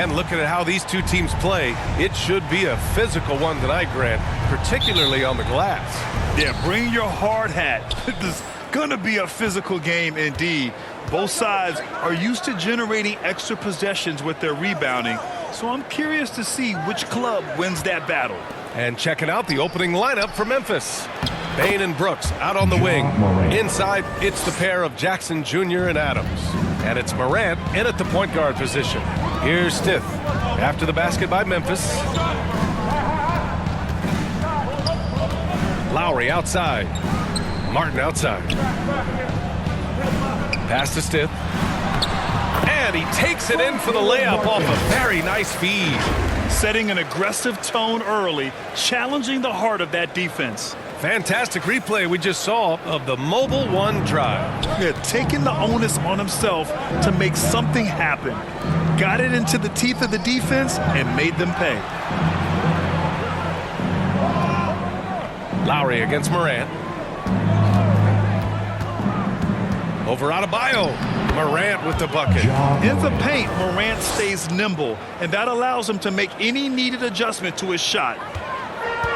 And looking at how these two teams play, it should be a physical one tonight, Grant, particularly on the glass. Yeah, bring your hard hat. This is going to be a physical game indeed. Both sides are used to generating extra possessions with their rebounding, so I'm curious to see which club wins that battle. And checking out the opening lineup for Memphis. Bain and Brooks out on the wing. Inside, it's the pair of Jackson Jr. and Adams. And it's Morant in at the point guard position. Here's Stith after the basket by Memphis. Lowry outside. Martin outside. Pass to Stith. And he takes it in for the layup off a very nice feed. Setting an aggressive tone early, challenging the heart of that defense. Fantastic replay we just saw of the Mobile One drive. Yeah, taking the onus on himself to make something happen. Got it into the teeth of the defense and made them pay. Lowry against Morant. Over Adebayo. Morant with the bucket. In the paint, Morant stays nimble, and that allows him to make any needed adjustment to his shot.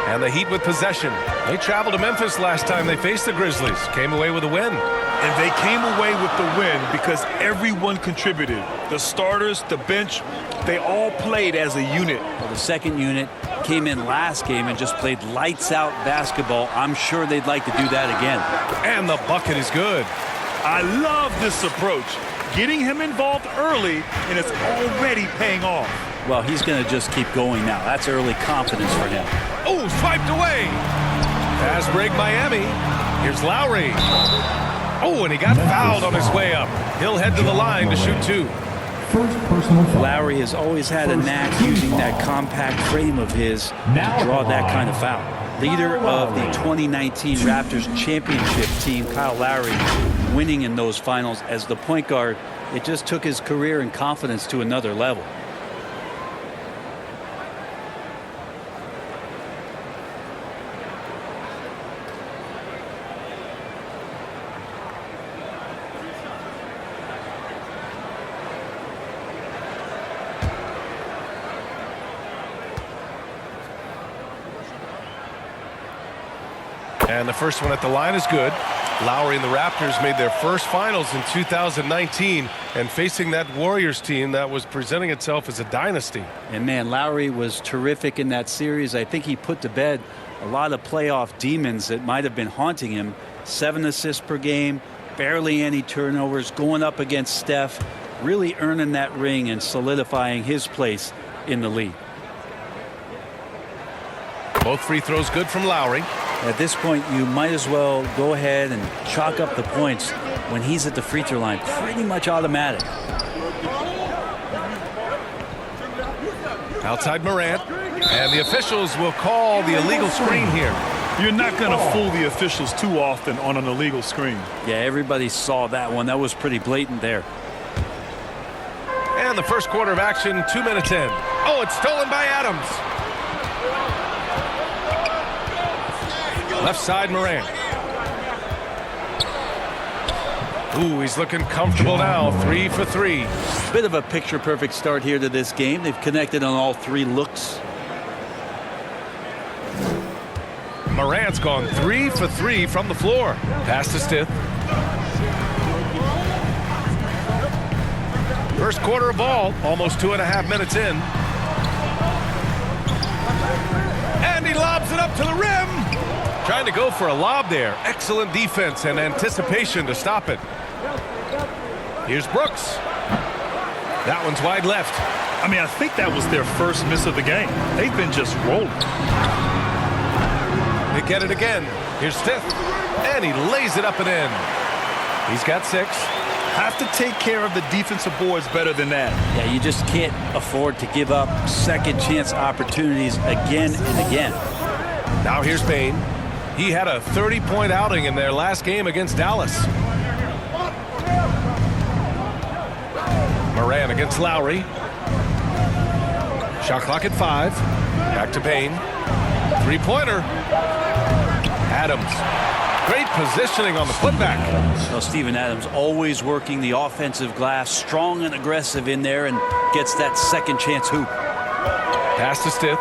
And the Heat with possession. They traveled to Memphis last time they faced the Grizzlies. Came away with a win. And they came away with the win because everyone contributed. The starters, the bench, they all played as a unit. Well, the second unit came in last game and just played lights-out basketball. I'm sure they'd like to do that again. And the bucket is good. I love this approach. Getting him involved early, and it's already paying off. Well, he's going to just keep going now. That's early confidence for him. Oh, swiped away. Pass break Miami. Here's Lowry. Oh, and he got fouled on his way up. He'll head to the line to shoot two. First personal foul. Lowry has always had a knack using that compact frame of his to draw that kind of foul. Leader of the 2019 Raptors championship team, Kyle Lowry, winning in those finals as the point guard. It just took his career and confidence to another level. And the first one at the line is good. Lowry and the Raptors made their first finals in 2019, and facing that Warriors team that was presenting itself as a dynasty. And man, Lowry was terrific in that series. I think he put to bed a lot of playoff demons that might have been haunting him. 7 assists per game, barely any turnovers, going up against Steph, really earning that ring and solidifying his place in the league. Both free throws good from Lowry. At this point, you might as well go ahead and chalk up the points when he's at the free throw line. Pretty much automatic. Outside Morant. And the officials will call the illegal screen here. You're not going to fool the officials too often on an illegal screen. Yeah, everybody saw that one. That was pretty blatant there. And the first quarter of action, 2 minutes in. Oh, it's stolen by Adams. Left side, Morant. Ooh, he's looking comfortable now. 3 for 3. Bit of a picture-perfect start here to this game. They've connected on all 3 looks. Morant's gone 3 for 3 from the floor. Pass to Stith. First quarter of ball, almost 2.5 minutes in. And he lobs it up to the rim. Trying to go for a lob there. Excellent defense and anticipation to stop it. Here's Brooks. That one's wide left. I mean, I think that was their first miss of the game. They've been just rolling. They get it again. Here's Stith. And he lays it up and in. He's got 6. Have to take care of the defensive boards better than that. Yeah, you just can't afford to give up second chance opportunities again and again. Now here's Bain. He had a 30-point outing in their last game against Dallas. Morant against Lowry. Shot clock at 5. Back to Bain. 3-pointer. Adams. Great positioning on the putback. Well, Steven Adams always working the offensive glass, strong and aggressive in there, and gets that second chance hoop. Pass to Stith.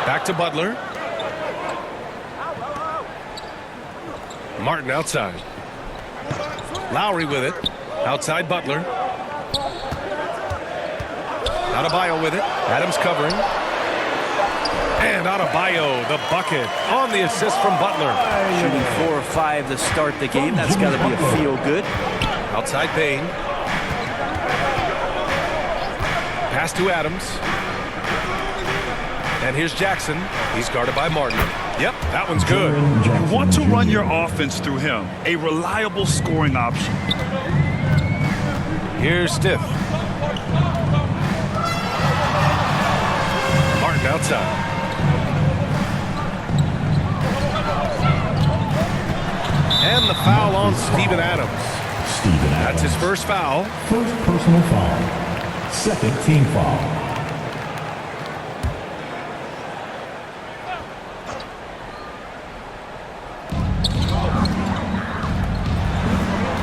Back to Butler. Martin outside. Lowry with it. Outside Butler. Adebayo with it. Adams covering. And Adebayo, the bucket on the assist from Butler. Shooting 4 or 5 to start the game. That's got to be a feel-good. Outside Payne. Pass to Adams. And here's Jackson. He's guarded by Martin. Yep, that one's good. You want to run your offense through him. A reliable scoring option. Here's Stith. Martin outside. And the foul on Steven Adams. That's his first foul. First personal foul. Second team foul.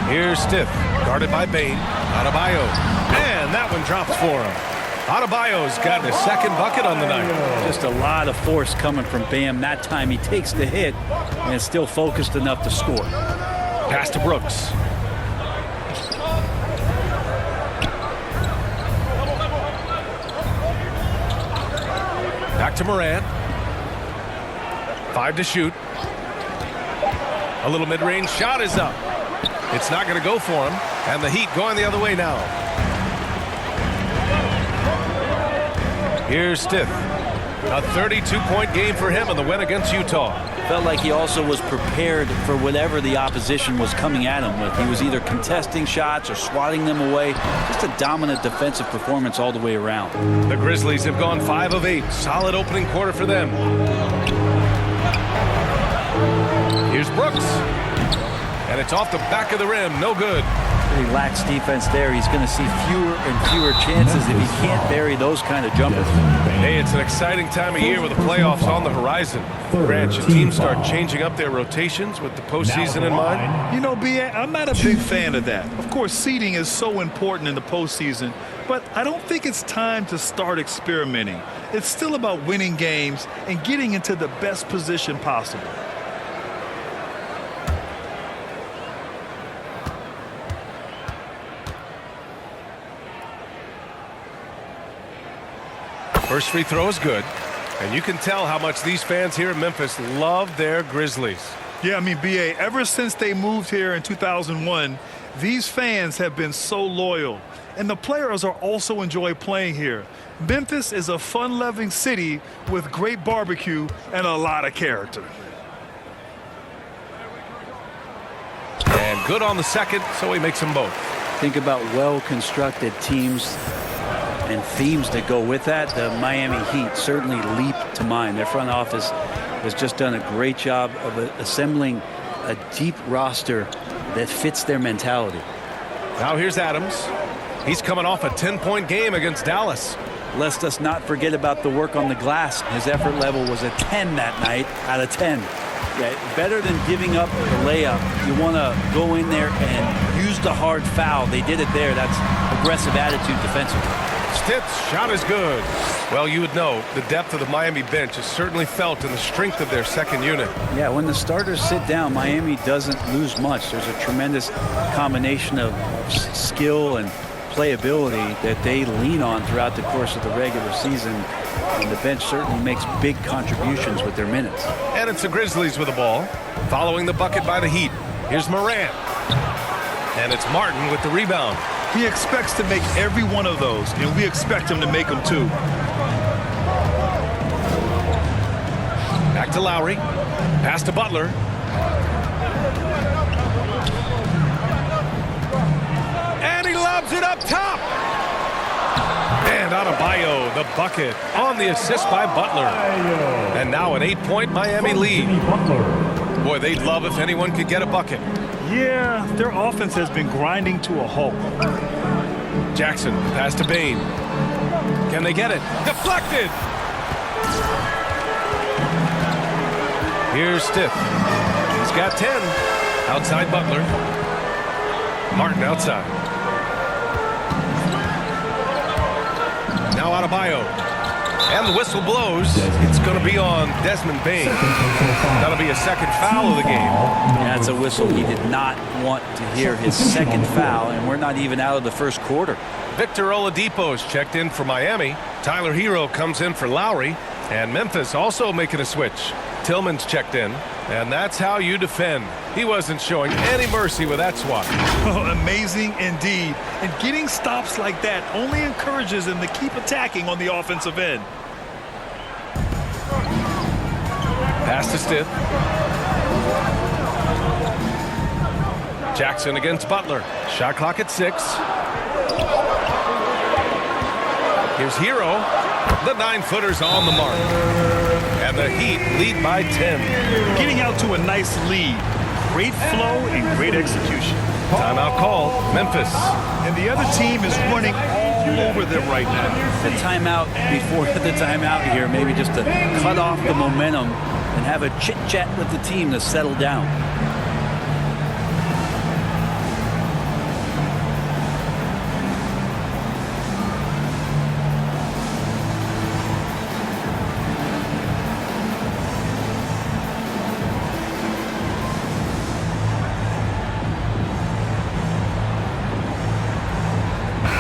Here's Stith, guarded by Bain. Adebayo. And that one drops for him. Adebayo's gotten his second bucket on the night. Just a lot of force coming from Bam. That time he takes the hit and is still focused enough to score. Pass to Brooks. Back to Morant. 5 to shoot. A little mid-range shot is up. It's not going to go for him. And the Heat going the other way now. Here's Stith. A 32-point game for him in the win against Utah. Felt like he also was prepared for whatever the opposition was coming at him with. He was either contesting shots or swatting them away. Just a dominant defensive performance all the way around. The Grizzlies have gone 5 of 8. Solid opening quarter for them. Here's Brooks. And it's off the back of the rim. No good. He lacks defense there. He's going to see fewer and fewer chances if he can't bury those kind of jumpers. Hey, it's an exciting time of year with the playoffs on the horizon. Grant, should teams start changing up their rotations with the postseason in mind? You know, B.A., I'm not a big fan of that. Of course, seeding is so important in the postseason, but I don't think it's time to start experimenting. It's still about winning games and getting into the best position possible. First free throw is good. And you can tell how much these fans here in Memphis love their Grizzlies. Yeah, I mean, B.A., ever since they moved here in 2001, these fans have been so loyal. And the players are also enjoy playing here. Memphis is a fun-loving city with great barbecue and a lot of character. And good on the second, so he makes them both. Think about well-constructed teams and themes that go with that. The Miami Heat certainly leap to mind. Their front office has just done a great job of assembling a deep roster that fits their mentality. Now here's Adams. He's coming off a 10-point game against Dallas. Lest us not forget about the work on the glass. His effort level was a 10 that night out of 10. Yeah, better than giving up the layup. You want to go in there and use the hard foul. They did it there. That's aggressive attitude defensively. Stith's shot is good. Well, you would know the depth of the Miami bench is certainly felt in the strength of their second unit. Yeah, when the starters sit down, Miami doesn't lose much. There's a tremendous combination of skill and playability that they lean on throughout the course of the regular season. And the bench certainly makes big contributions with their minutes. And it's the Grizzlies with the ball. Following the bucket by the Heat. Here's Morant. And it's Martin with the rebound. He expects to make every one of those, and we expect him to make them too. Back to Lowry. Pass to Butler. And he lobs it up top. And Adebayo, the bucket on the assist by Butler. And now an 8-point Miami lead. Boy, they'd love if anyone could get a bucket. Yeah, their offense has been grinding to a halt. Jackson, pass to Bain. Can they get it? Deflected! Here's Stiff. He's got 10. Outside Butler. Martin outside. Now out of Bio. And the whistle blows. It's going to be on Desmond Bain. That'll be a second foul of the game. That's a whistle. He did not want to hear his second foul, and we're not even out of the first quarter. Victor Oladipo's checked in for Miami. Tyler Hero comes in for Lowry. And Memphis also making a switch. Tillman's checked in. And that's how you defend. He wasn't showing any mercy with that swat. Oh, amazing indeed. And getting stops like that only encourages him to keep attacking on the offensive end. Pass to Stiff. Jackson against Butler. Shot clock at 6. Here's Hero. The 9-footer's on the mark. And the Heat lead by 10. Getting out to a nice lead. Great flow and great execution. Timeout called. Memphis. And the other team is running all over them right now. The timeout before the timeout here, maybe just to cut off the momentum and have a chit-chat with the team to settle down.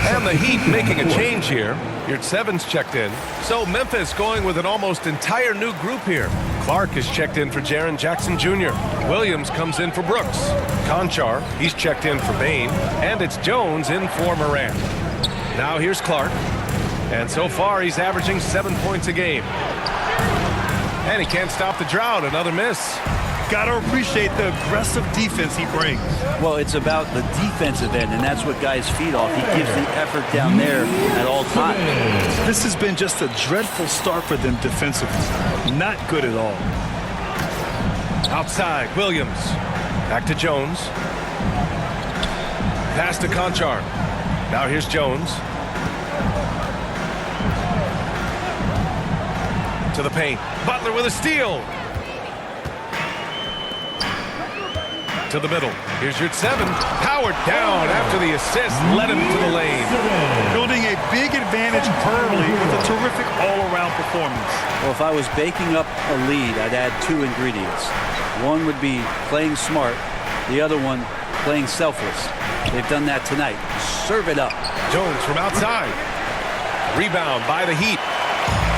And the Heat making a change here. Your 7's checked in. So Memphis going with an almost entire new group here. Clark is checked in for Jaren Jackson Jr. Williams comes in for Brooks. Conchar, he's checked in for Bain. And it's Jones in for Morant. Now here's Clark. And so far he's averaging 7 points a game. And he can't stop the drought. Another miss. Gotta appreciate the aggressive defense he brings. Well, it's about the defensive end, and that's what guys feed off. He gives the effort down there at all times. This has been just a dreadful start for them defensively. Not good at all. Outside, Williams. Back to Jones. Pass to Conchar. Now here's Jones. To the paint. Butler with a steal. To the middle. Here's your 7. Howard down after the assist. Led him to the lane. Building a big advantage early with a terrific all-around performance. Well, if I was baking up a lead, I'd add 2 ingredients. One would be playing smart. The other one, playing selfless. They've done that tonight. Serve it up. Jones from outside. Rebound by the Heat.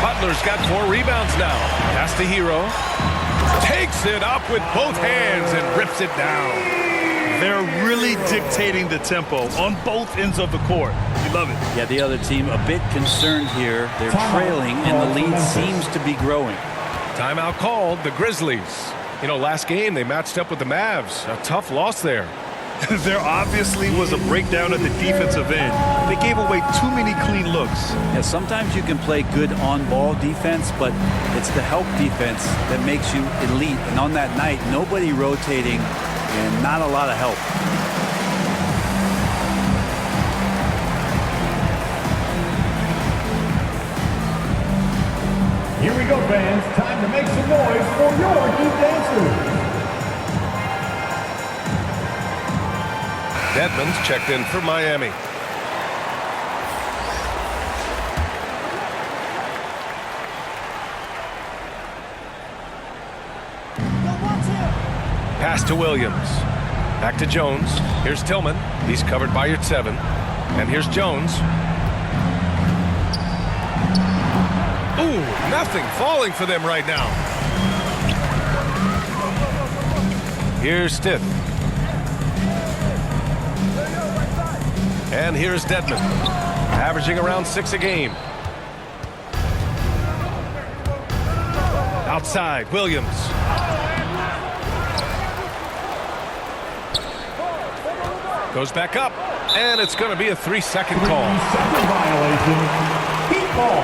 Butler's got 4 rebounds now. Pass to Hero. Takes it up with both hands and rips it down. They're really dictating the tempo on both ends of the court. You love it. Yeah, the other team a bit concerned here. They're trailing, and the lead seems to be growing. Timeout called. The Grizzlies. You know, last game they matched up with the Mavs. A tough loss there. There obviously was a breakdown at the defensive end. They gave away too many clean looks. Yeah, sometimes you can play good on-ball defense, but it's the help defense that makes you elite. And on that night, nobody rotating and not a lot of help. Here we go, fans. Time to make some noise for your Heat dancers. Dedmon's checked in for Miami. Pass to Williams. Back to Jones. Here's Tillman. He's covered by your 7. And here's Jones. Ooh, nothing falling for them right now. Here's Stiff. And here's Dedmon, averaging around 6 a game. Outside, Williams. Goes back up, and it's going to be a 3-second call. 3-second violation. Heat ball.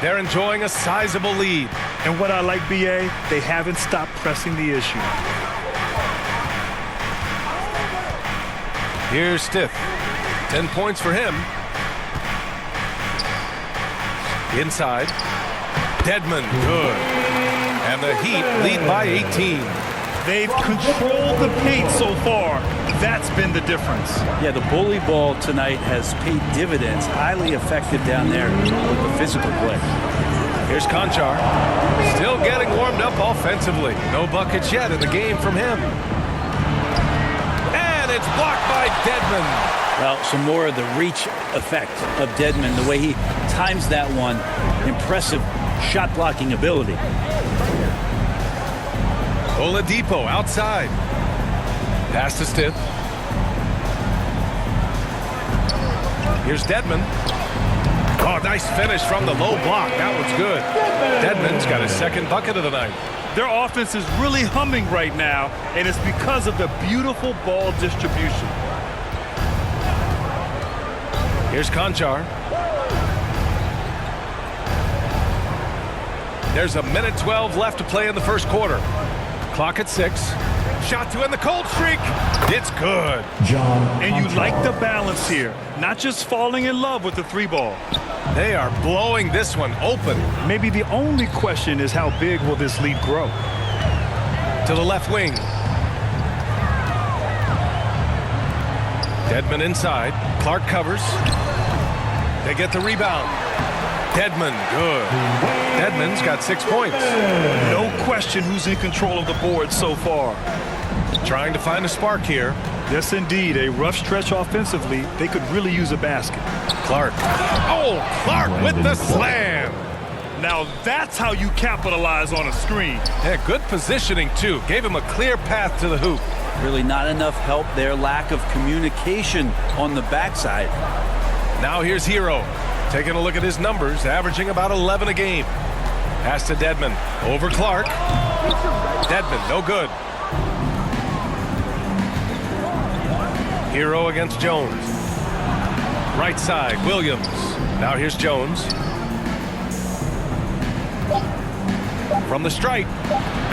They're enjoying a sizable lead. And what I like, BA, they haven't stopped pressing the issue. Here's Stiff. 10 points for him. Inside. Dedmon, good. And the Heat lead by 18. They've controlled the paint so far. That's been the difference. Yeah, the bully ball tonight has paid dividends. Highly effective down there with the physical play. Here's Conchar. Still getting warmed up offensively. No buckets yet in the game from him. And it's blocked by Dedmon. Well, some more of the reach effect of Dedmon, the way he times that one. Impressive shot blocking ability. Oladipo outside. Pass to Stith. Here's Dedmon. Oh, nice finish from the low block. That one's good. Dedmon's got his second bucket of the night. Their offense is really humming right now, and it's because of the beautiful ball distribution. Here's Conchar. There's a minute 12 left to play in the first quarter. Clock at 6. Shot to end the cold streak. It's good. And you like the balance here. Not just falling in love with the three ball. They are blowing this one open. Maybe the only question is how big will this lead grow? To the left wing. Dedmon inside. Clark covers. They get the rebound. Dedmon, good. Dedmon's got 6 points. No question who's in control of the board so far. Trying to find a spark here. Yes, indeed. A rough stretch offensively. They could really use a basket. Clark. Oh, Clark with the slam. Now that's how you capitalize on a screen. Yeah, good positioning, too. Gave him a clear path to the hoop. Really not enough help there. Lack of communication on the backside. Now here's Hero. Taking a look at his numbers, averaging about 11 a game. Pass to Dedmon. Over Clark. Dedmon, no good. Hero against Jones. Right side, Williams. Now here's Jones. From the stripe.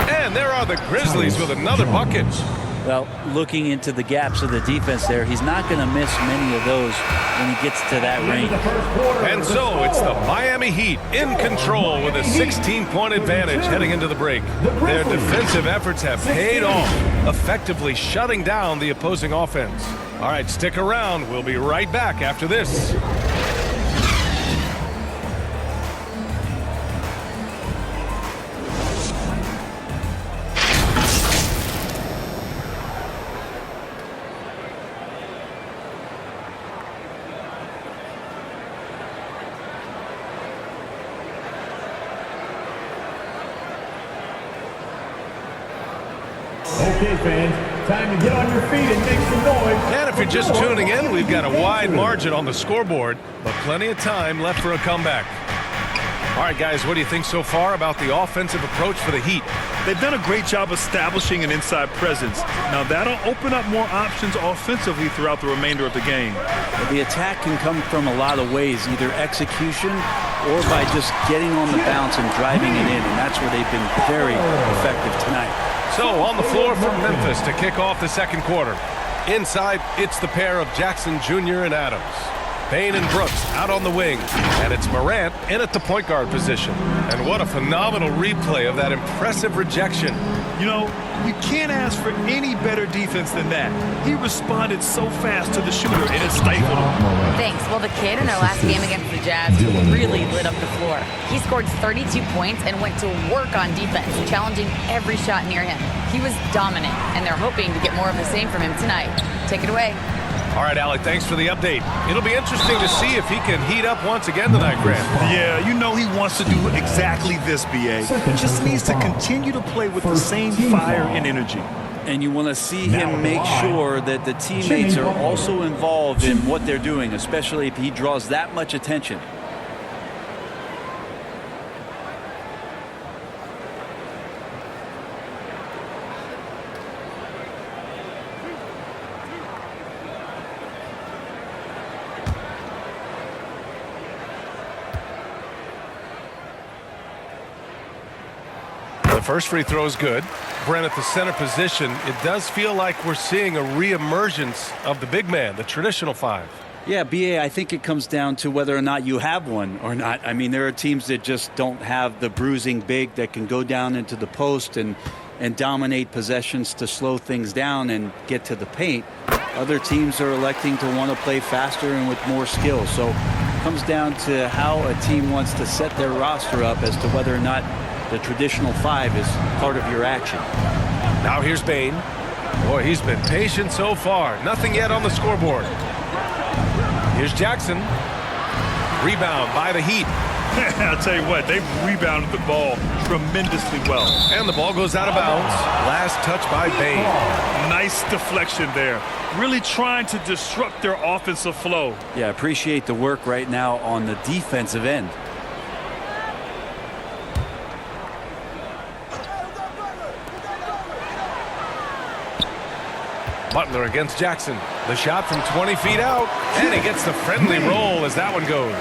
And there are the Grizzlies with another bucket. Well, looking into the gaps of the defense there, he's not going to miss many of those when he gets to that range. And so it's the Miami Heat in control with a 16-point advantage heading into the break. Their defensive efforts have paid off, effectively shutting down the opposing offense. All right, stick around. We'll be right back after this. Okay, fans, time to get on your feet and make some noise. And if you're just tuning in, we've got a wide margin on the scoreboard, but plenty of time left for a comeback. All right, guys, what do you think so far about the offensive approach for the Heat? They've done a great job establishing an inside presence. Now that'll open up more options offensively throughout the remainder of the game. The attack can come from a lot of ways, either execution or by just getting on the bounce and driving it in, and that's where they've been very effective tonight. So on the floor for Memphis to kick off the second quarter. Inside, it's the pair of Jackson Jr. and Adams. Payne and Brooks out on the wing. And it's Morant in at the point guard position. And what a phenomenal replay of that impressive rejection. You know, you can't ask for any better defense than that. He responded so fast to the shooter, and it stifled him. Thanks. Well, the kid in their last game against the Jazz really lit up the floor. He scored 32 points and went to work on defense, challenging every shot near him. He was dominant, and they're hoping to get more of the same from him tonight. Take it away. All right, Alec, thanks for the update. It'll be interesting to see if he can heat up once again tonight, Grant. Yeah, you know he wants to do exactly this, B.A. Just needs to continue to play with the same fire and energy. And you want to see him make sure that the teammates are also involved in what they're doing, especially if he draws that much attention. The first free throw is good. Brent at the center position. It does feel like we're seeing a re-emergence of the big man, the traditional five. Yeah, BA, I think it comes down to whether or not you have one or not. I mean, there are teams that just don't have the bruising big that can go down into the post and dominate possessions to slow things down and get to the paint. Other teams are electing to want to play faster and with more skill. So it comes down to how a team wants to set their roster up as to whether or not the traditional 5 is part of your action. Now here's Bane. Boy, he's been patient so far. Nothing yet on the scoreboard. Here's Jackson. Rebound by the Heat. I'll tell you what, they've rebounded the ball tremendously well. And the ball goes out of bounds. Last touch by Bane. Nice deflection there. Really trying to disrupt their offensive flow. Yeah, appreciate the work right now on the defensive end. Butler against Jackson. The shot from 20 feet out, and he gets the friendly roll as that one goes.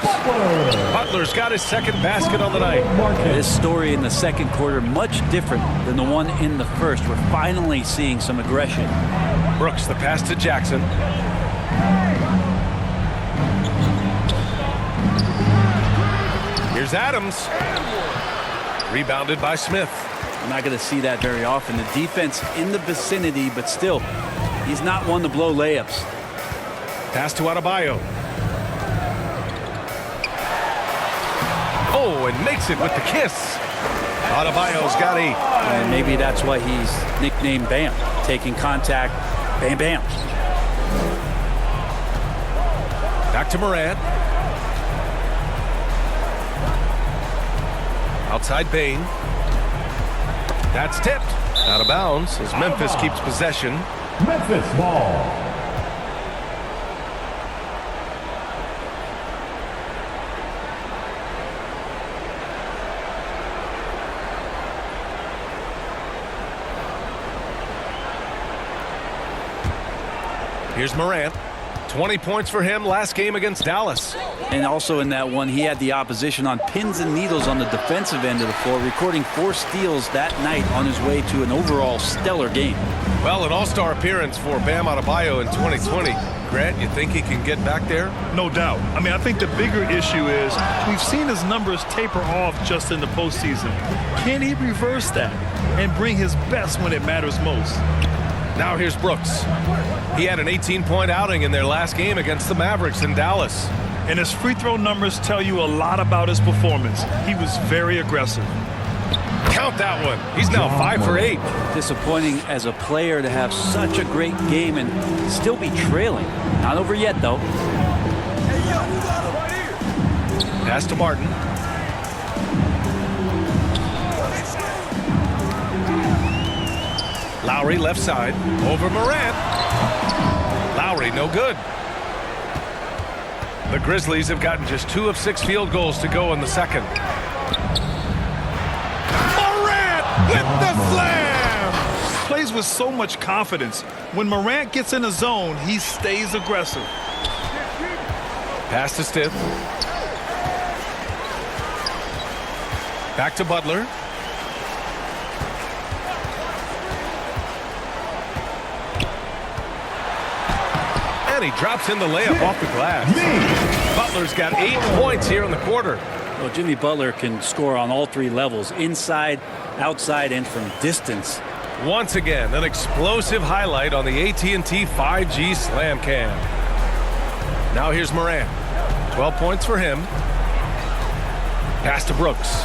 Butler's got his second basket on the night. This story in the second quarter much different than the one in the first. We're finally seeing some aggression. Brooks, the pass to Jackson. Here's Adams. Rebounded by Smith. I'm not going to see that very often. The defense in the vicinity, but still, he's not one to blow layups. Pass to Adebayo. Oh, and makes it with the kiss. Adebayo's got 8. And maybe that's why he's nicknamed Bam. Taking contact, bam, bam. Back to Morant. Outside Bane. That's tipped. Out of bounds as Memphis keeps possession. Memphis ball. Here's Morant. 20 points for him last game against Dallas. And also in that one, he had the opposition on pins and needles on the defensive end of the floor, recording 4 steals that night on his way to an overall stellar game. Well, an all-star appearance for Bam Adebayo in 2020. Grant, you think he can get back there? No doubt. I mean, I think the bigger issue is we've seen his numbers taper off just in the postseason. Can he reverse that and bring his best when it matters most? Now here's Brooks. He had an 18-point outing in their last game against the Mavericks in Dallas. And his free throw numbers tell you a lot about his performance. He was very aggressive. Count that one. He's now 5 for 8. Disappointing as a player to have such a great game and still be trailing. Not over yet, though. Pass to Martin. Lowry left side. Over Morant. Lowry no good. The Grizzlies have gotten just 2 of 6 field goals to go in the second. Morant with the slam! Plays with so much confidence. When Morant gets in a zone, he stays aggressive. Pass to Stith. Back to Butler. And he drops in the layup off the glass. Butler's got 8 points here in the quarter. Well, Jimmy Butler can score on all 3 levels, inside, outside, and from distance. Once again, an explosive highlight on the AT&T 5G Slam Cam. Now here's Morant. 12 points for him. Pass to Brooks.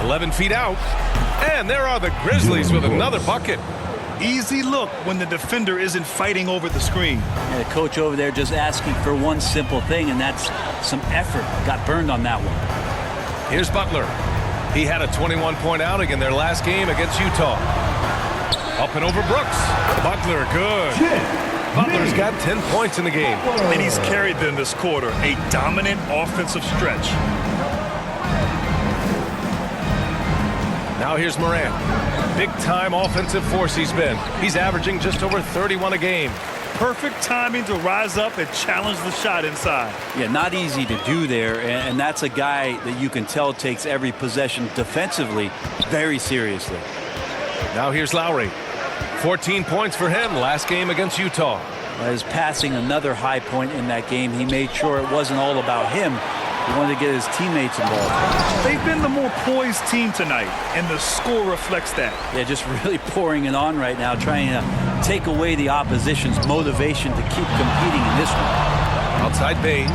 11 feet out. And there are the Grizzlies with another bucket. Easy look when the defender isn't fighting over the screen. And the coach over there just asking for one simple thing, and that's some effort. Got burned on that one. Here's Butler. He had a 21-point outing in their last game against Utah. Up and over Brooks. Butler, good. Butler's got 10 points in the game. And he's carried them this quarter. A dominant offensive stretch. Now here's Morant. Big-time offensive force he's been. He's averaging just over 31 a game. Perfect timing to rise up and challenge the shot inside. Yeah, not easy to do there, and that's a guy that you can tell takes every possession defensively very seriously. Now here's Lowry. 14 points for him last game against Utah. As passing another high point in that game, he made sure it wasn't all about him. He wanted to get his teammates involved. They've been the more poised team tonight, and the score reflects that. Yeah, just really pouring it on right now, trying to take away the opposition's motivation to keep competing in this one. Outside Bain.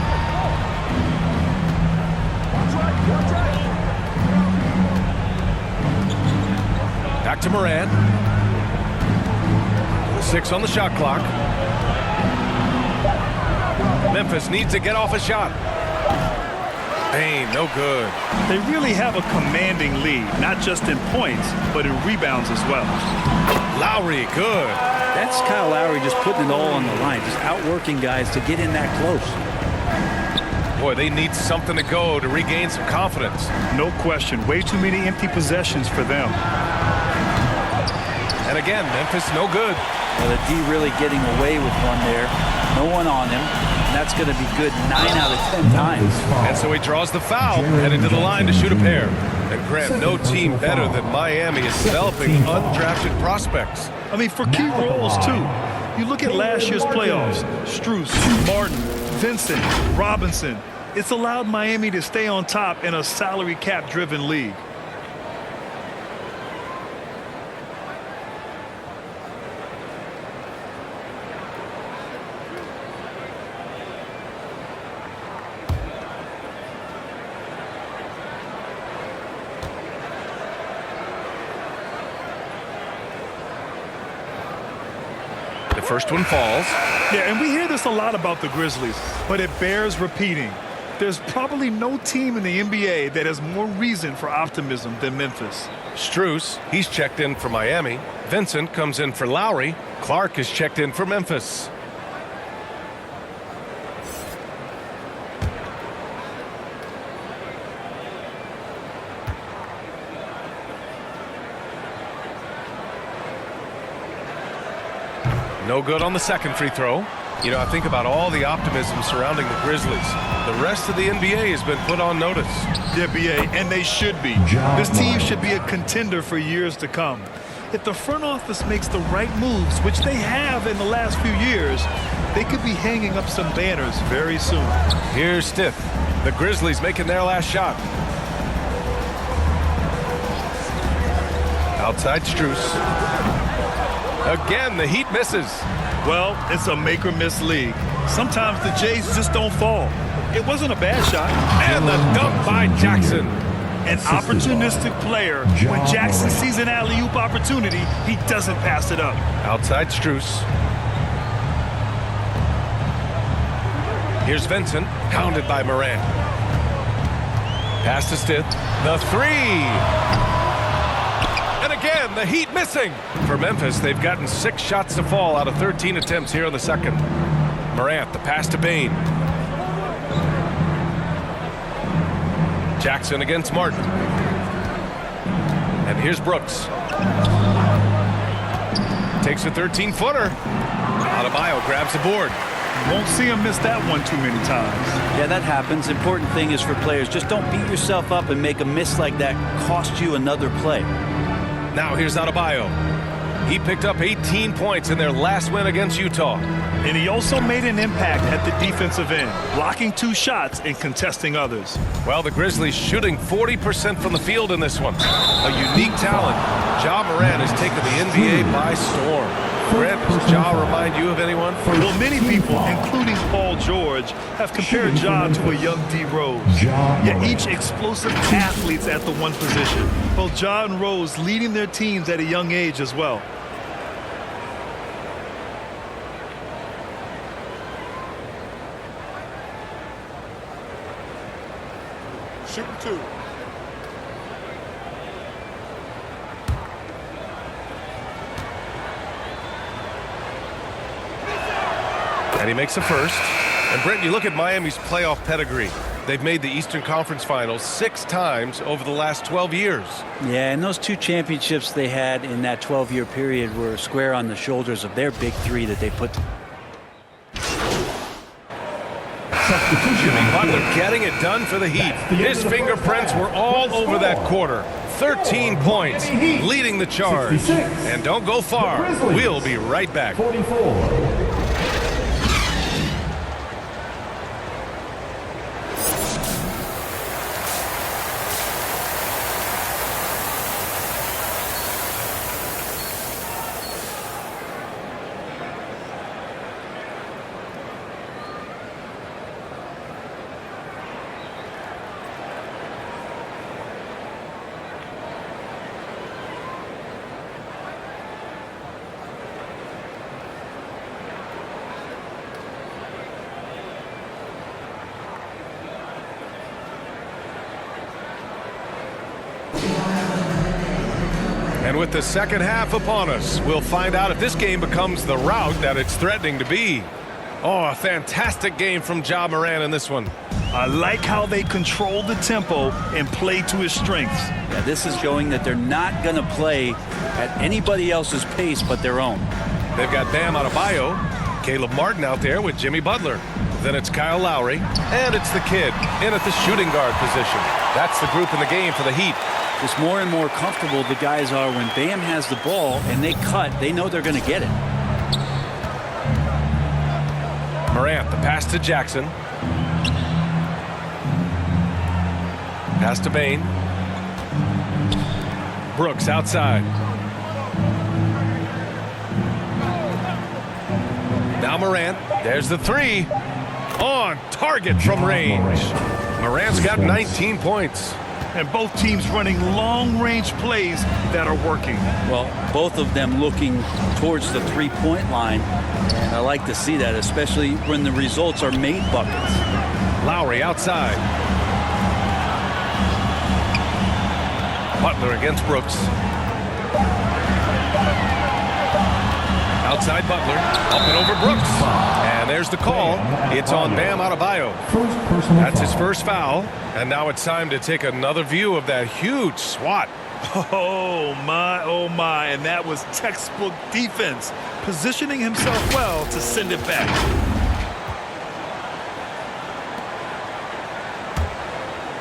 Back to Morant. 6 on the shot clock. Memphis needs to get off a shot. Bain, no good. They really have a commanding lead, not just in points, but in rebounds as well. Lowry, good. That's Kyle Lowry just putting it all on the line, just outworking guys to get in that close. Boy, they need something to go to regain some confidence. No question. Way too many empty possessions for them. And again, Memphis, no good. Well, the D really getting away with one there. No one on him. And that's going to be good 9 out of 10 times. And so he draws the foul, headed to the line to shoot a pair. And Grant, no team better than Miami is developing undrafted prospects. I mean, for key roles, too. You look at last year's playoffs. Strus, Martin, Vincent, Robinson. It's allowed Miami to stay on top in a salary cap-driven league. First one falls. Yeah, and we hear this a lot about the Grizzlies, but it bears repeating. There's probably no team in the NBA that has more reason for optimism than Memphis. Strus, he's checked in for Miami. Vincent comes in for Lowry. Clark is checked in for Memphis. No good on the second free throw. You know, I think about all the optimism surrounding the Grizzlies. The rest of the NBA has been put on notice. Yeah, BA, and they should be. This team should be a contender for years to come. If the front office makes the right moves, which they have in the last few years, they could be hanging up some banners very soon. Here's Stith. The Grizzlies making their last shot. Outside Strus. Again, the Heat misses. Well, it's a make-or-miss league. Sometimes the Jays just don't fall. It wasn't a bad shot. And the dunk by Jackson. An opportunistic player. When Jackson sees an alley-oop opportunity, he doesn't pass it up. Outside Strus. Here's Vincent, hounded by Morant. Pass to Stith. The three. And again, the Heat missing. For Memphis, they've gotten 6 shots to fall out of 13 attempts here in the second. Morant, the pass to Bain. Jackson against Martin. And here's Brooks. Takes a 13-footer. Adebayo grabs the board. Won't see him miss that one too many times. Yeah, that happens. Important thing is for players, just don't beat yourself up and make a miss like that cost you another play. Now here's Adebayo. He picked up 18 points in their last win against Utah. And he also made an impact at the defensive end, blocking 2 shots and contesting others. Well, the Grizzlies shooting 40% from the field in this one. A unique talent. Ja Morant has taken the NBA by storm. Grant, does Ja remind you of anyone? Well, many people, including Paul George, have compared Ja to a young D. Rose. Yet each explosive athletes at the one position. Both Ja and Rose leading their teams at a young age as well. Shooting 2. And he makes a first. And Brent, you look at Miami's playoff pedigree. They've made the Eastern Conference Finals 6 times over the last 12 years. Yeah, and those 2 championships they had in that 12-year period were square on the shoulders of their big 3 that they put. Jimmy Butler getting it done for the Heat. His fingerprints were all over that quarter. 13 points, leading the charge. 66. And don't go far. We'll be right back. 44. And with the second half upon us, we'll find out if this game becomes the rout that it's threatening to be. Oh, a fantastic game from Ja Morant in this one. I like how they control the tempo and play to his strengths. Yeah, this is showing that they're not going to play at anybody else's pace but their own. They've got Bam Adebayo, Caleb Martin out there with Jimmy Butler. Then it's Kyle Lowry, and it's the kid in at the shooting guard position. That's the group in the game for the Heat. Just more and more comfortable the guys are when Bam has the ball and they cut. They know they're going to get it. Morant, the pass to Jackson. Pass to Bane. Brooks outside. Now Morant. There's the three. On target from range. Morant's got 19 points. And both teams running long-range plays that are working. Well, both of them looking towards the three-point line. And I like to see that, especially when the results are made buckets. Lowry outside. Butler against Brooks. Outside Butler. Up and over Brooks. And there's the call. It's on Bam Adebayo. That's his first foul. And now it's time to take another view of that huge swat. Oh my, and that was textbook defense, positioning himself well to send it back.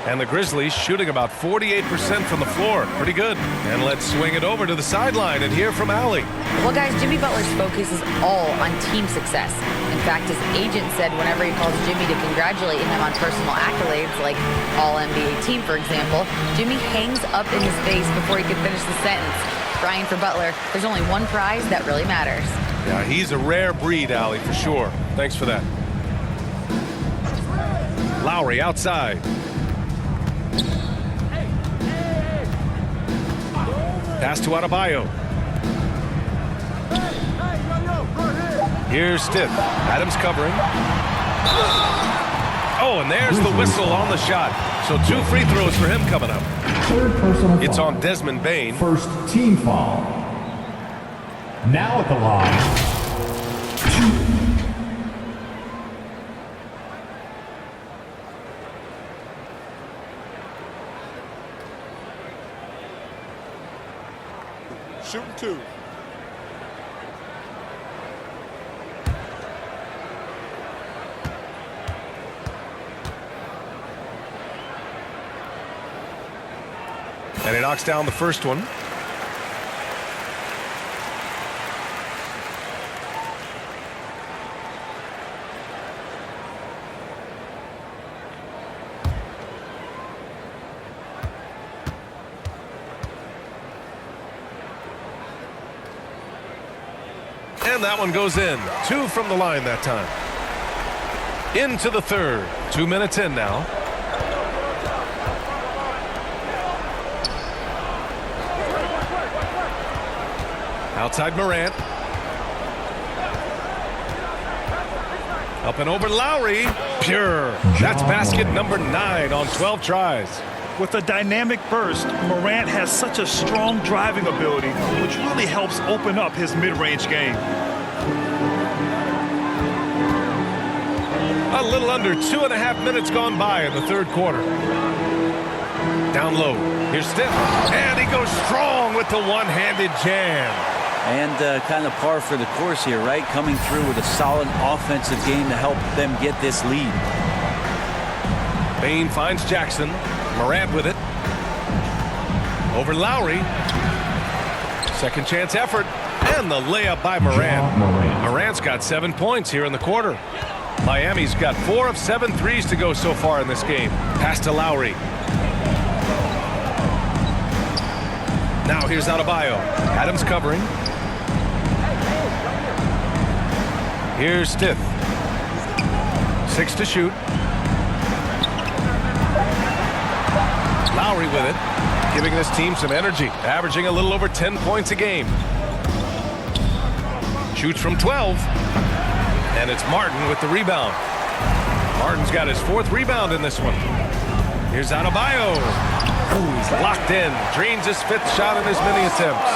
And the Grizzlies shooting about 48% from the floor. Pretty good. And let's swing it over to the sideline and hear from Allie. Well, guys, Jimmy Butler's focus is all on team success. In fact, his agent said whenever he calls Jimmy to congratulate him on personal accolades, like All-NBA team, for example, Jimmy hangs up in his face before he can finish the sentence. Crying for Butler, there's only one prize that really matters. Yeah, he's a rare breed, Allie, for sure. Thanks for that. Lowry outside. Pass to Adebayo. Here's Stiff. Adams covering. Oh, and there's the whistle on the shot. So 2 free throws for him coming up. Third personal It's foul. on Desmond Bane. First team foul. Now at the line. Shooting 2. And he knocks down the first one. And that one goes in. 2 from the line that time. Into the third. 2 minutes in now. Outside Morant. Up and over Lowry. Pure. That's basket number 9 on 12 tries. With a dynamic burst, Morant has such a strong driving ability, which really helps open up his mid-range game. A little under 2.5 minutes gone by in the third quarter. Down low. Here's Steph. And he goes strong with the one-handed jam. And kind of par for the course here, right? Coming through with a solid offensive game to help them get this lead. Bane finds Jackson. Morant with it. Over Lowry. Second chance effort. And the layup by Morant. Morant's got 7 points here in the quarter. Miami's got 4 of 7 threes to go so far in this game. Pass to Lowry. Now here's Adebayo. Adams covering. Here's Stith. 6 to shoot. Lowry with it, giving this team some energy, averaging a little over 10 points a game. Shoots from 12, and it's Martin with the rebound. Martin's got his 4th rebound in this one. Here's Adebayo. Ooh, he's locked in. Drains his 5th shot in his many attempts.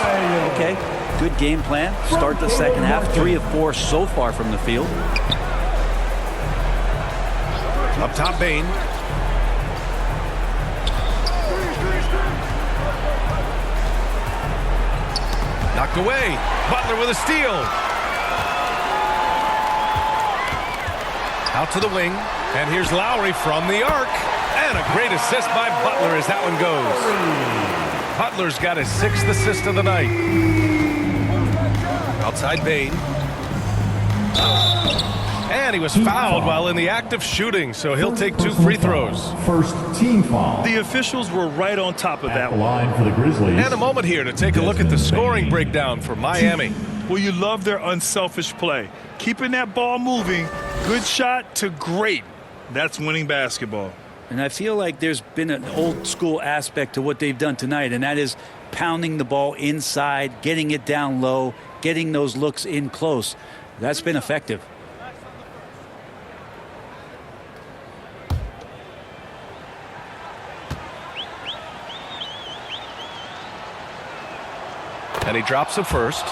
Okay, good game plan. Start the second half. 3 of 4 so far from the field. Up top, Bane. Knocked away. Butler with a steal. Out to the wing. And here's Lowry from the arc. And a great assist by Butler as that one goes. Butler's got his 6th assist of the night. Outside Bane. And he was fouled while in the act of shooting, so he'll take 2 free throws. First team foul. The officials were right on top of that The one. line for the Grizzlies. And a moment here to take a look at the scoring breakdown for Miami. Well, you love their unselfish play. Keeping that ball moving, good shot to great. That's winning basketball. And I feel like there's been an old school aspect to what they've done tonight, and that is pounding the ball inside, getting it down low, getting those looks in close. That's been effective. And he drops it first.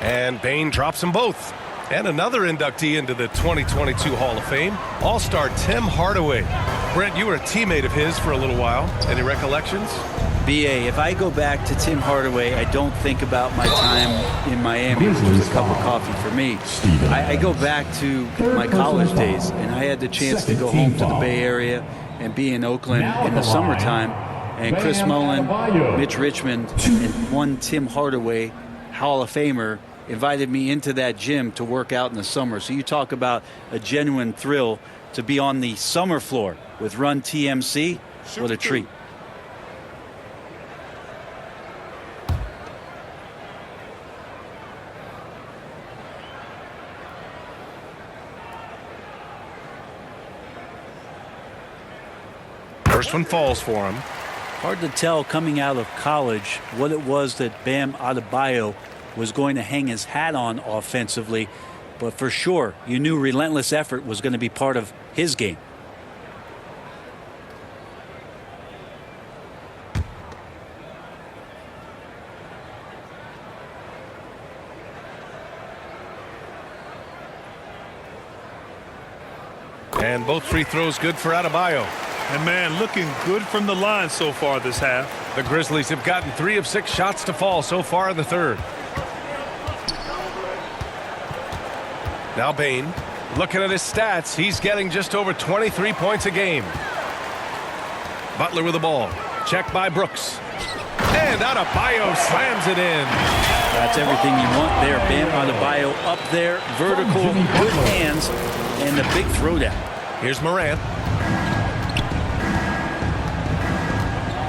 And Bane drops them both. And another inductee into the 2022 Hall of Fame, All-Star Tim Hardaway. Brent, you were a teammate of his for a little while. Any recollections? BA, if I go back to Tim Hardaway, I don't think about my time in Miami, which was a cup of coffee for me. I go back to my college days, and I had the chance to go home to the Bay Area and be in Oakland in the summertime. And Chris Mullin, Mitch Richmond, and one Tim Hardaway, Hall of Famer, invited me into that gym to work out in the summer. So you talk about a genuine thrill to be on the summer floor with Run TMC. What a treat. First one falls for him. Hard to tell coming out of college what it was that Bam Adebayo was going to hang his hat on offensively, but for sure you knew relentless effort was going to be part of his game. And both free throws good for Adebayo. And man, looking good from the line so far this half. The Grizzlies have gotten 3 of 6 shots to fall so far in the third. Now Bane, looking at his stats, he's getting just over 23 points a game. Butler with the ball. Checked by Brooks. And Adebayo slams it in. That's everything you want there. Bam Adebayo up there, vertical, good hands, and the big throwdown. Here's Morant.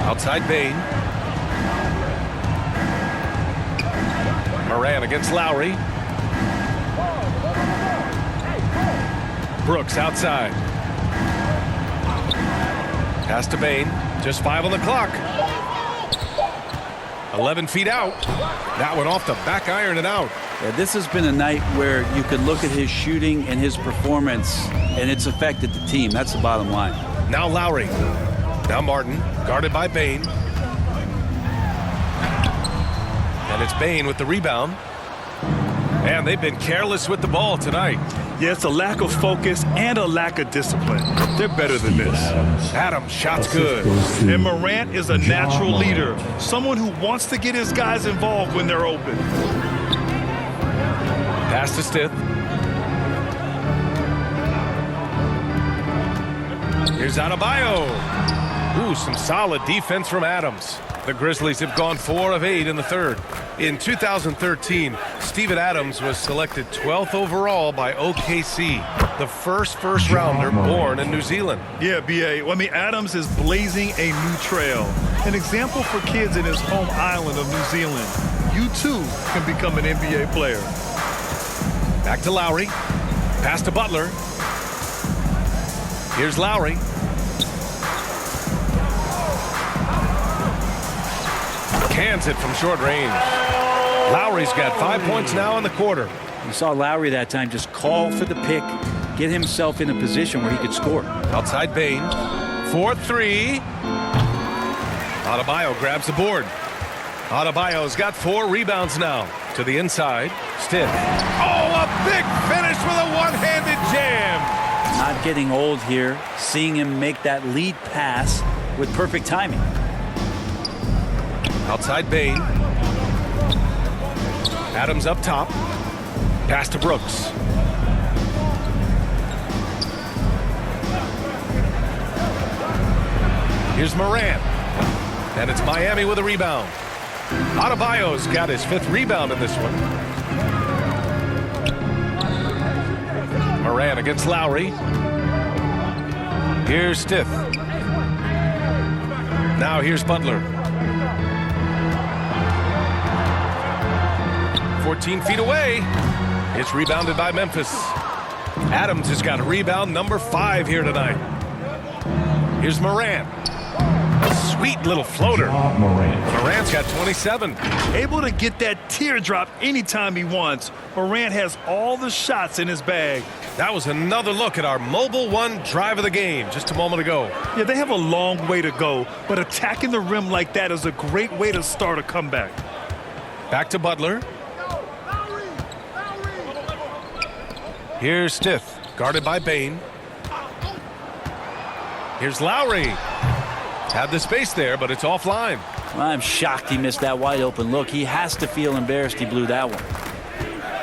Outside Bane. Morant against Lowry. Brooks outside. Pass to Bane. Just 5 on the clock. 11 feet out. That one off the back iron and out. Yeah, this has been a night where you could look at his shooting and his performance, and it's affected the team. That's the bottom line. Now Lowry. Now Martin, guarded by Bane. And it's Bane with the rebound. And they've been careless with the ball tonight. Yeah, it's a lack of focus and a lack of discipline. They're better than this. Adams, shot's good. And Morant is a natural leader, someone who wants to get his guys involved when they're open. Pass to Stith. Here's Adebayo. Ooh, some solid defense from Adams. The Grizzlies have gone 4 of 8 in the third. In 2013, Steven Adams was selected 12th overall by OKC, the first rounder born in New Zealand. Yeah, B.A. I mean, Adams is blazing a new trail. An example for kids in his home island of New Zealand. You, too, can become an NBA player. Back to Lowry. Pass to Butler. Here's Lowry. Cans it from short range. Lowry's got 5 points now in the quarter. You saw Lowry that time just call for the pick, get himself in a position where he could score. Outside Bane. 4-3. Adebayo grabs the board. Adebayo's got 4 rebounds now. To the inside. Stith. Oh, a big finish with a one-handed jam. Not getting old here. Seeing him make that lead pass with perfect timing. Outside Bane. Adams up top. Pass to Brooks. Here's Morant. And it's Miami with a rebound. Adebayo's got his 5th rebound in this one. Morant against Lowry. Here's Stith. Now here's Butler. 14 feet away. It's rebounded by Memphis. Adams has got a rebound number 5 here tonight. Here's Morant. A sweet little floater. Morant's got 27. Able to get that teardrop anytime he wants. Morant has all the shots in his bag. That was another look at our Mobile One drive of the game just a moment ago. Yeah, they have a long way to go, but attacking the rim like that is a great way to start a comeback. Back to Butler. Here's Stith, guarded by Bane. Here's Lowry. Had the space there, but it's offline. Well, I'm shocked he missed that wide open look. He has to feel embarrassed he blew that one.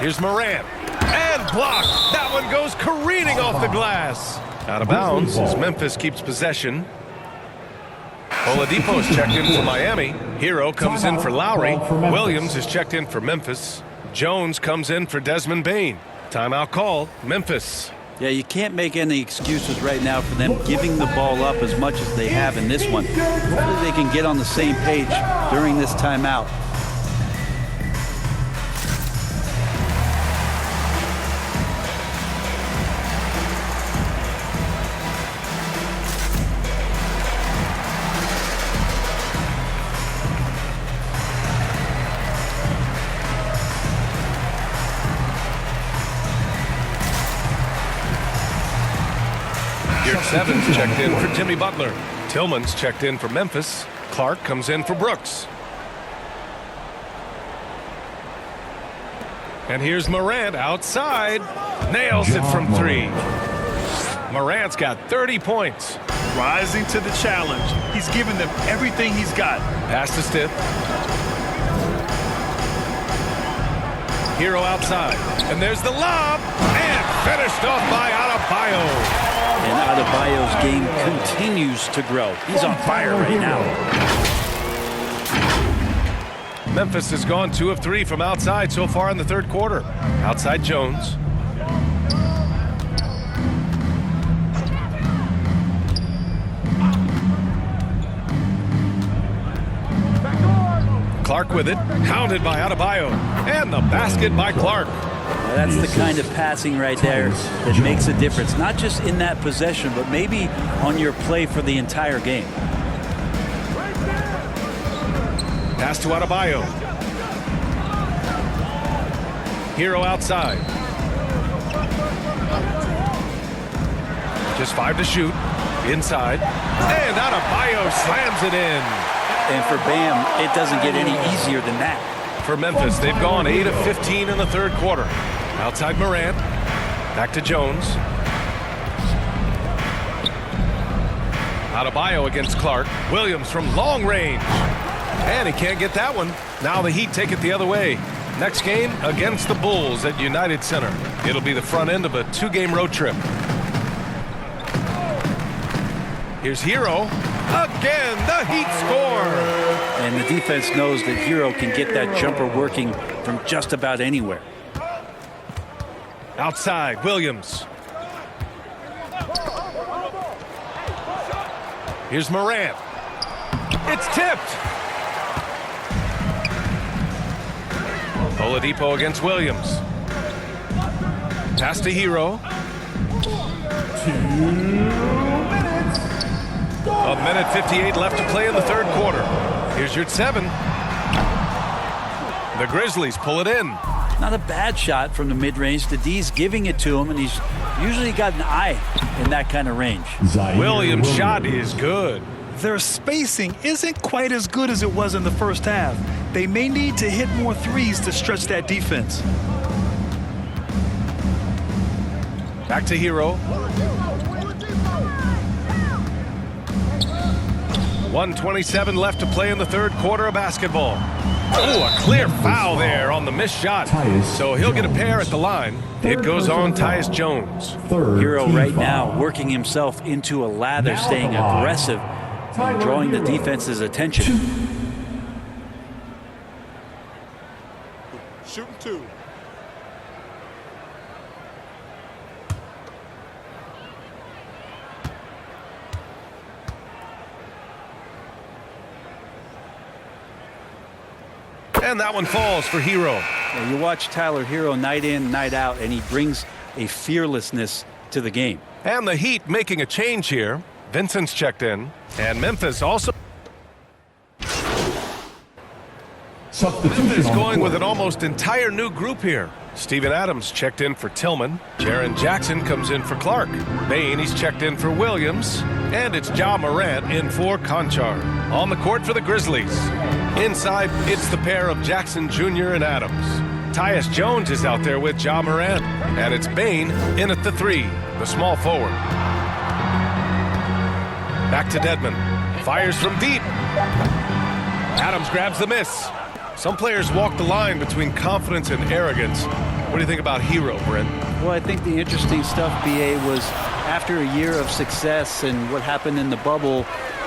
Here's Morant. And blocked. That one goes careening off the glass. Out of bounds as Memphis keeps possession. Oladipo's checked in for Miami. Hero comes in for Lowry. Williams is checked in for Memphis. Jones comes in for Desmond Bane. Timeout called. Memphis. Yeah, you can't make any excuses right now for them giving the ball up as much as they have in this one. Hopefully they can get on the same page during this timeout. Seven's checked in for Jimmy Butler. Tillman's checked in for Memphis. Clark comes in for Brooks. And here's Morant outside. Nails it from 3. Morant's got 30 points. Rising to the challenge. He's given them everything he's got. Pass to Stith. Hero outside. And there's the lob. And finished off by Adebayo. And Adebayo's game continues to grow. He's on fire right now. Memphis has gone 2 of 3 from outside so far in the third quarter. Outside Jones. Clark with it. Hounded by Adebayo. And the basket by Clark. Now that's the kind of passing right there that makes a difference. Not just in that possession, but maybe on your play for the entire game. Pass to Adebayo. Hero outside. Just 5 to shoot. Inside. And Adebayo slams it in. And for Bam, it doesn't get any easier than that. for Memphis. They've gone 8 of 15 in the third quarter. Outside Morant. Back to Jones. Adebayo against Clark. Williams from long range. And he can't get that one. Now the Heat take it the other way. Next game against the Bulls at United Center. It'll be the front end of a 2-game road trip. Here's Hero. Again, the Heat score. And the defense knows that Hero can get that jumper working from just about anywhere. Outside, Williams. Here's Morant. It's tipped. Oladipo against Williams. Pass to Hero. 2 minutes. A minute 58 left to play in the third quarter. Here's your 7. The Grizzlies pull it in. Not a bad shot from the mid-range. The D's giving it to him, and he's usually got an eye in that kind of range. Williams' shot is good. Their spacing isn't quite as good as it was in the first half. They may need to hit more threes to stretch that defense. Back to Hero. 1:27 left to play in the third quarter of basketball. Oh, a clear foul there on the missed shot. So he'll get a pair at the line. It goes on Tyus Jones. Hero right now working himself into a lather, staying aggressive and drawing the defense's attention. Shooting 2. And that one falls for Hero. Now, you watch Tyler Hero night in, night out, and he brings a fearlessness to the game. And the Heat making a change here. Vincent's checked in. And Memphis also. Memphis going with an almost entire new group here. Steven Adams checked in for Tillman. Jaren Jackson comes in for Clark. Bane, he's checked in for Williams. And it's Ja Morant in for Conchar. On the court for the Grizzlies. Inside, it's the pair of Jackson Jr. and Adams. Tyus Jones is out there with Ja Morant. And it's Bane in at the 3, the small forward. Back to Dedmon. Fires from deep. Adams grabs the miss. Some players walk the line between confidence and arrogance. What do you think about Hero, Brent? Well, I think the interesting stuff, BA, was after a year of success and what happened in the bubble,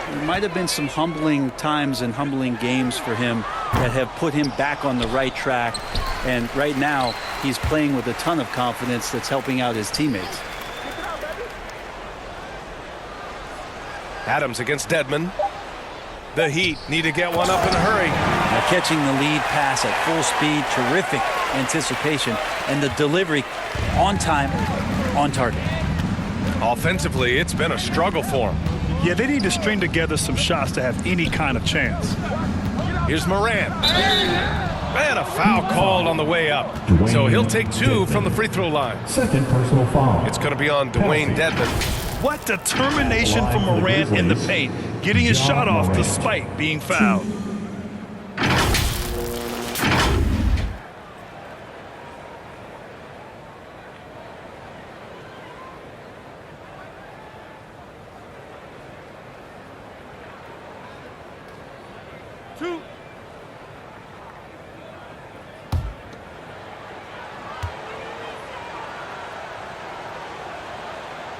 there might have been some humbling times and humbling games for him that have put him back on the right track. And right now, he's playing with a ton of confidence that's helping out his teammates. Adams against Dedmon. The Heat need to get one up in a hurry. Now catching the lead pass at full speed, terrific anticipation, and the delivery on time, on target. Offensively, it's been a struggle for him. Yeah, they need to string together some shots to have any kind of chance. Here's Morant. And a foul called on the way up. So he'll take 2 from the free throw line. Second personal foul. It's going to be on Dwayne Dedmon. What determination from Morant in the paint, getting his shot off despite being fouled.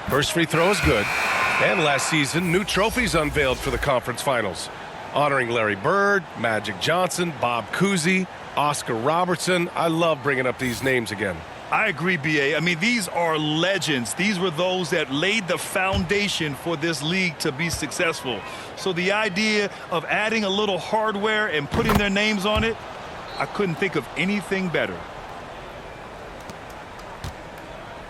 First free throw is good. And last season, new trophies unveiled for the conference finals, honoring Larry Bird, Magic Johnson, Bob Cousy, Oscar Robertson. I love bringing up these names again. I agree, BA. I mean, these are legends. These were those that laid the foundation for this league to be successful. So the idea of adding a little hardware and putting their names on it, I couldn't think of anything better.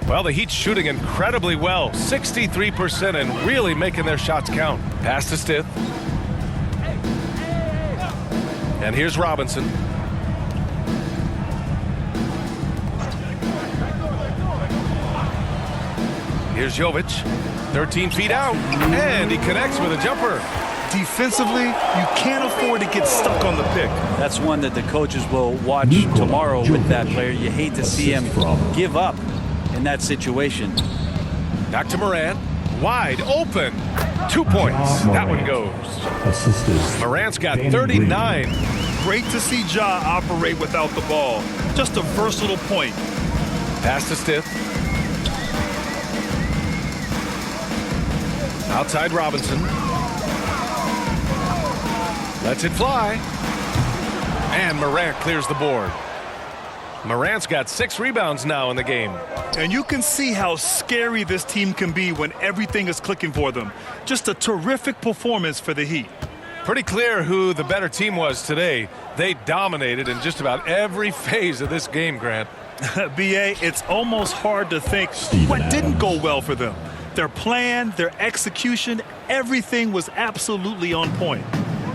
Well, the Heat shooting incredibly well, 63%, and really making their shots count. Pass to Stith. And here's Robinson. Here's Jovic, 13 feet out, and he connects with a jumper. Defensively, you can't afford to get stuck on the pick. That's one that the coaches will watch tomorrow with that player. You hate to see him give up in that situation. Back to Morant. Wide open. 2 points. That one goes. Morant's got 39. Great to see Ja operate without the ball. Just a versatile point. Pass to Stith. Outside Robinson. Lets it fly. And Morant clears the board. Morant's got 6 rebounds now in the game. And you can see how scary this team can be when everything is clicking for them. Just a terrific performance for the Heat. Pretty clear who the better team was today. They dominated in just about every phase of this game, Grant. B.A., it's almost hard to think what didn't go well for them. Their plan, their execution, everything was absolutely on point.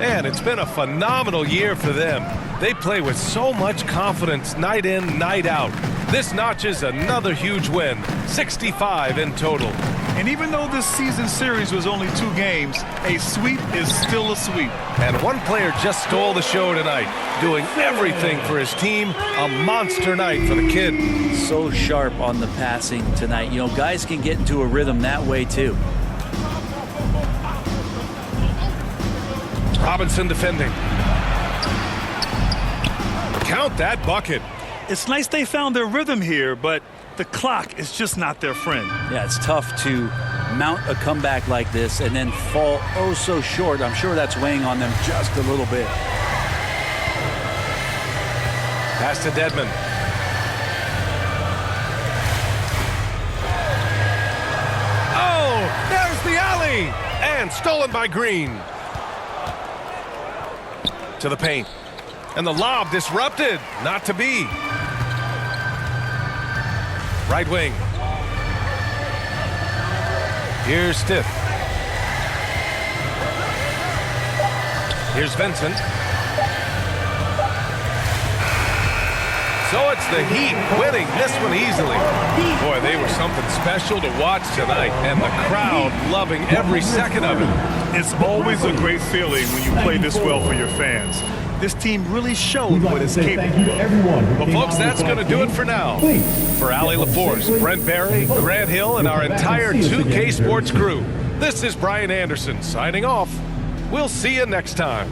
And it's been a phenomenal year for them. They play with so much confidence night in, night out. This notches another huge win, 65 in total. And even though this season series was only 2 games, a sweep is still a sweep. And one player just stole the show tonight, doing everything for his team. A monster night for the kid. So sharp on the passing tonight. You know, guys can get into a rhythm that way too. Robinson defending. Count that bucket. It's nice they found their rhythm here, but the clock is just not their friend. Yeah, it's tough to mount a comeback like this and then fall oh so short. I'm sure that's weighing on them just a little bit. Pass to Dedmon. Oh, there's the alley. And stolen by Green. To the paint. And the lob disrupted. Not to be. Right wing. Here's Stith. Here's Vincent. So it's the Heat winning this one easily. Boy, they were something special to watch tonight, and the crowd loving every second of it. It's always a great feeling when you play this well for your fans. This team really showed what it's capable of. Well, folks, that's going to do it for now. For Ali LaForce, Brent Barry, Grant Hill, and our entire 2K Sports crew, this is Brian Anderson signing off. We'll see you next time.